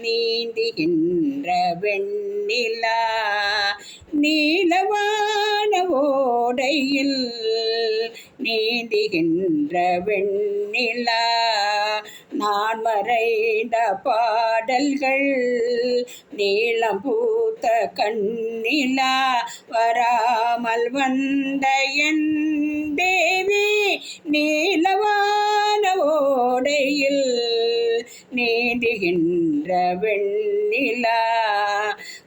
நீந்துகின்ற வெண்ணிலா நீலவான ஓடையில் நீந்துகின்ற வெண்ணிலா நான் மறைந்த பாடல்கள் நீளம் பூத்த கண்ணிலா வராமல் வந்த என் தேவி நீலவான ஓடையில் நீந்துகின்ற வெண்ணிலா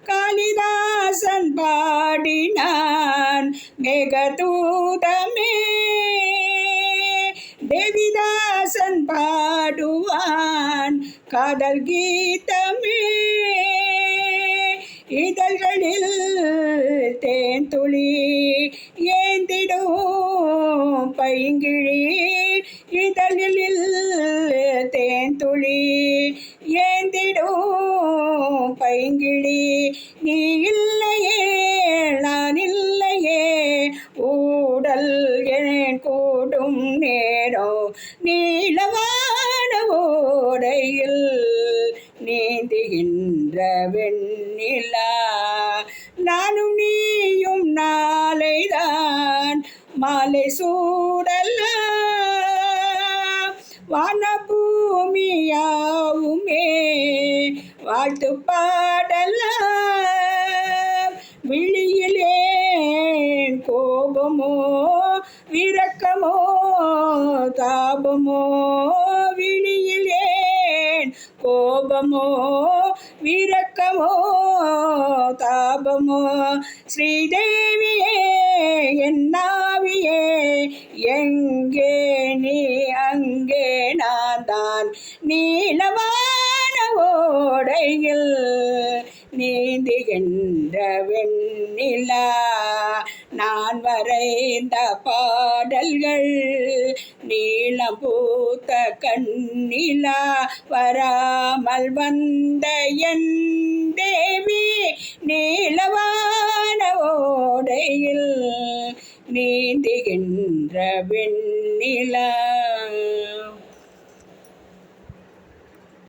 காளிதாசன் பாடினான் மேகதூதமே தேவிதாசன் பாடுவான் காதல் கீதமே இதழ்களில் தேன் துளி ஏந்திடும் பைங்கிழி இதழில் தேன் துளி ஏந்திடும் பைங்கிழி நீ இல்லையே நான் இல்லையே ஊடல் என் கூடும் நேரம் நீலவான ஓடையில் நீந்துகின்ற வெண்ணிலா நானும் நீயும் நாளைதான் மாலை சூடலாம் வானபூமியாவுமே வாழ்த்து பாடலாம் விழியிலே கோபமோ விரக்கமோ தாபமோ விழியிலே கோபமோ விரக்கமோ தாபமோ ஸ்ரீதேவியே என்னாவியே எங்கே நீ அங்கே நான் தான் நீலவான ஓடையில் நீந்துகின்ற வெண்ணிலா நான் வரைந்த பாடல்கள் நீளம் பூத்த கண்ணிலா வராமல் வந்த என் தேவி நீலவான ஓடையில் நீந்துகின்ற வெண்ணிலா.